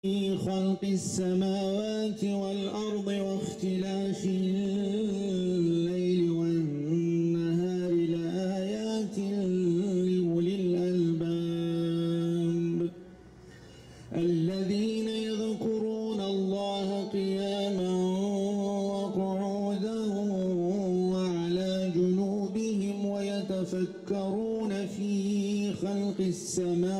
في خلق السماوات والأرض واختلاف الليل والنهار لآيات لأولي الألباب الذين يذكرون الله قياما وقعودا وعلى جنوبهم ويتفكرون في خلق السماوات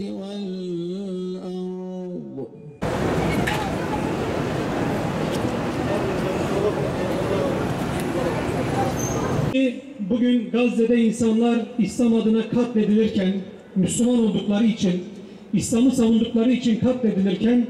والأرض. Bugün Gazze'de insanlar İslam adına katledilirken, Müslüman oldukları için, İslam'ı savundukları için katledilirken,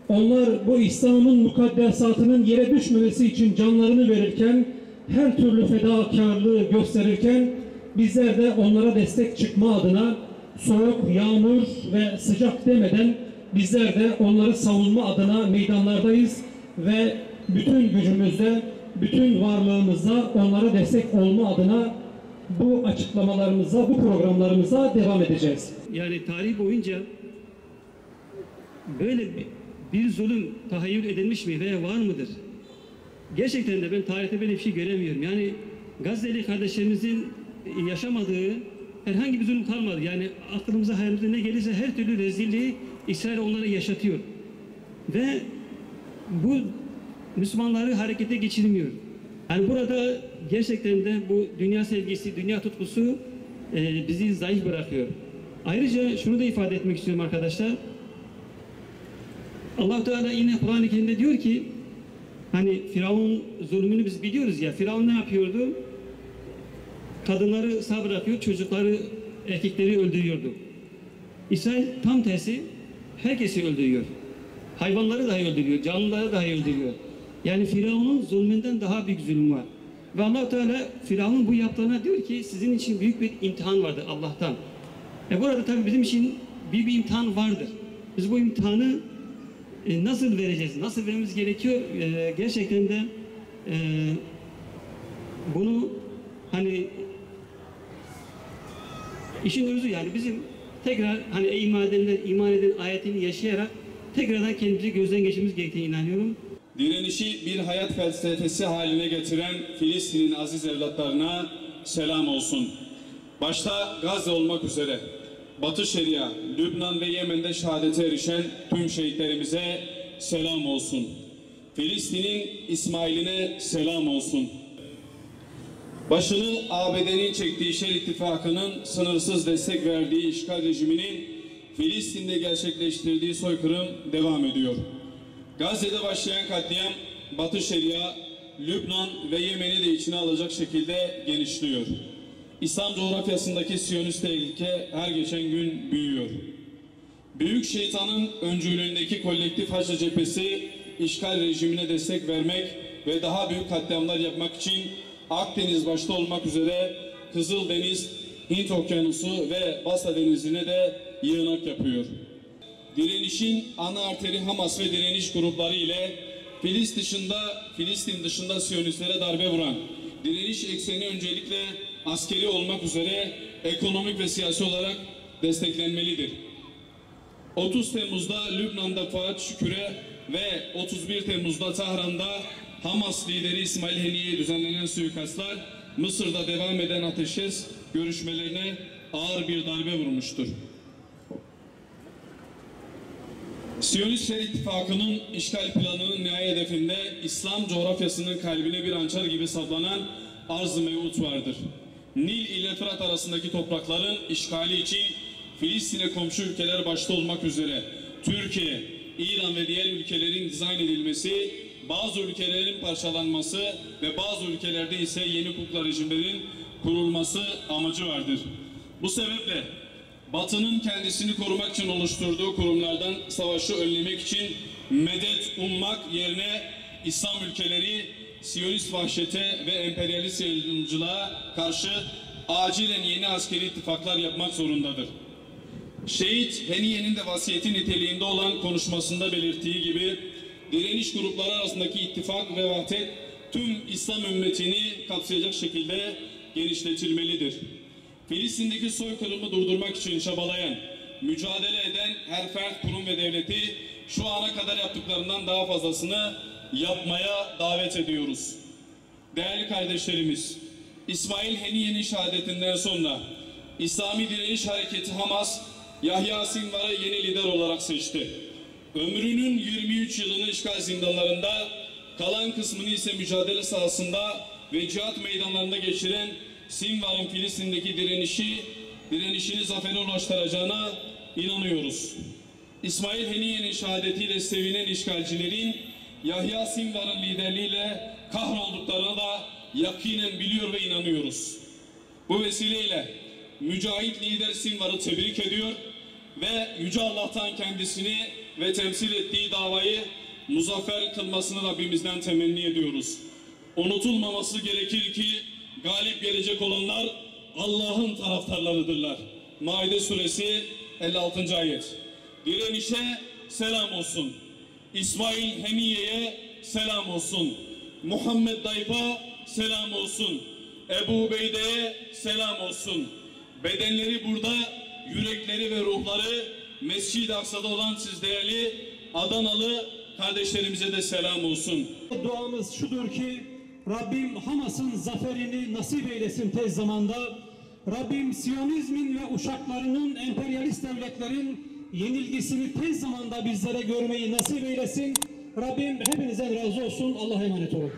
onlar bu İslam'ın mukaddesatının yere düşmemesi için canlarını verirken, her türlü fedakarlığı gösterirken, bizler de onlara destek çıkma adına soğuk, yağmur ve sıcak demeden bizler de onları savunma adına meydanlardayız ve bütün gücümüzle, bütün varlığımızla onlara destek olma adına bu açıklamalarımıza, bu programlarımıza devam edeceğiz. Yani tarih boyunca böyle bir zulüm tahayyül edilmiş mi veya var mıdır? Gerçekten de ben tarihte böyle bir şey göremiyorum. Yani Gazze'li kardeşlerimizin yaşamadığı herhangi bir zulüm kalmadı. Yani aklımıza, hayalimize ne gelirse her türlü rezilliği İsrail onlara yaşatıyor. Ve bu Müslümanları harekete geçirmiyor. Yani burada gerçekten de bu dünya sevgisi, dünya tutkusu bizi zayıf bırakıyor. Ayrıca şunu da ifade etmek istiyorum arkadaşlar. Allah Teala yine Kur'an-ı Kerim'de diyor ki, hani Firavun zulmünü biz biliyoruz ya, Firavun ne yapıyordu? Kadınları sağ bırakıyor, çocukları, erkekleri öldürüyordu. İsrail tam tersi, herkesi öldürüyor. Hayvanları dahi öldürüyor, canlıları dahi öldürüyor. Yani Firavun'un zulmünden daha büyük zulüm var. Ve Allah Teala Firavun'un bu yaptığına diyor ki sizin için büyük bir imtihan vardır Allah'tan. Burada tabii bizim için büyük bir imtihan vardır. Biz bu imtihanı nasıl vereceğiz, nasıl vermemiz gerekiyor? Gerçekten de bunu hani işin özü, yani bizim tekrar hani iman eden ayetini yaşayarak tekrardan kendimizi gözden geçirmemiz gerektiğine inanıyorum. Direnişi bir hayat felsefesi haline getiren Filistin'in aziz evlatlarına selam olsun. Başta Gazze olmak üzere Batı Şeria, Lübnan ve Yemen'de şehadete erişen tüm şehitlerimize selam olsun. Filistin'in İsmail'ine selam olsun. Başını ABD'nin çektiği Şer İttifakı'nın sınırsız destek verdiği işgal rejiminin Filistin'de gerçekleştirdiği soykırım devam ediyor. Gazze'de başlayan katliam Batı Şeria, Lübnan ve Yemen'i de içine alacak şekilde genişliyor. İslam coğrafyasındaki Siyonist tehlike her geçen gün büyüyor. Büyük şeytanın öncülüğündeki kolektif Haçlı cephesi işgal rejimine destek vermek ve daha büyük katliamlar yapmak için Akdeniz başta olmak üzere Kızıldeniz, Hint Okyanusu ve Basra Denizi'ne de yığınak yapıyor. Direnişin ana arteri Hamas ve direniş grupları ile Filistin dışında Siyonistlere darbe vuran direniş ekseni öncelikle askeri olmak üzere ekonomik ve siyasi olarak desteklenmelidir. 30 Temmuz'da Lübnan'da Fuat Şükür'e ve 31 Temmuz'da Tahran'da Hamas lideri İsmail Haniye'ye düzenlenen suikastlar Mısır'da devam eden ateşkes görüşmelerine ağır bir darbe vurmuştur. Siyonist Şer İttifakı'nın işgal planının nihai hedefinde İslam coğrafyasının kalbine bir hançer gibi saplanan Arz-ı Mevut vardır. Nil ile Fırat arasındaki toprakların işgali için Filistin'e komşu ülkeler başta olmak üzere Türkiye, İran ve diğer ülkelerin dizayn edilmesi, bazı ülkelerin parçalanması ve bazı ülkelerde ise yeni hukukla rejimlerin kurulması amacı vardır. Bu sebeple Batı'nın kendisini korumak için oluşturduğu kurumlardan savaşı önlemek için medet ummak yerine İslam ülkeleri Siyonist vahşete ve emperyalist yayılımcılığa karşı acilen yeni askeri ittifaklar yapmak zorundadır. Şehit Haniye'nin de vasiyeti niteliğinde olan konuşmasında belirttiği gibi direniş grupları arasındaki ittifak ve vahdet tüm İslam ümmetini kapsayacak şekilde genişletilmelidir. Filistin'deki soykırımı durdurmak için çabalayan, mücadele eden her fert, kurum ve devleti şu ana kadar yaptıklarından daha fazlasını yapmaya davet ediyoruz. Değerli kardeşlerimiz, İsmail Haniye'nin şehadetinden sonra İslami Direniş Hareketi Hamas, Yahya Sinvar'ı yeni lider olarak seçti. Ömrünün 23 yılını işgal zindanlarında, kalan kısmını ise mücadele sahasında ve cihat meydanlarında geçiren Sinvar'ın Filistin'deki direnişini zafere ulaştıracağına inanıyoruz. İsmail Haniye'nin şehadetiyle sevinen işgalcilerin Yahya Sinvar'ın liderliğiyle kahrolduklarına da yakinen biliyor ve inanıyoruz. Bu vesileyle mücahit lider Sinvar'ı tebrik ediyor ve Yüce Allah'tan kendisini ve temsil ettiği davayı muzaffer kılmasını Rabbimizden temenni ediyoruz. Unutulmaması gerekir ki galip gelecek olanlar Allah'ın taraftarlarıdırlar. Maide suresi 56. ayet. Direnişe selam olsun. İsmail Haniye'ye selam olsun. Muhammed Dayf'a selam olsun. Ebu Ubeyde'ye selam olsun. Bedenleri burada, yürekleri ve ruhları Mescid-i Aksa'da olan siz değerli Adanalı kardeşlerimize de selam olsun. Duamız şudur ki Rabbim Hamas'ın zaferini nasip eylesin tez zamanda. Rabbim Siyonizmin ve uşaklarının, emperyalist devletlerin yenilgisini tez zamanda bizlere görmeyi nasip eylesin. Rabbim hepinizden razı olsun. Allah'a emanet olun.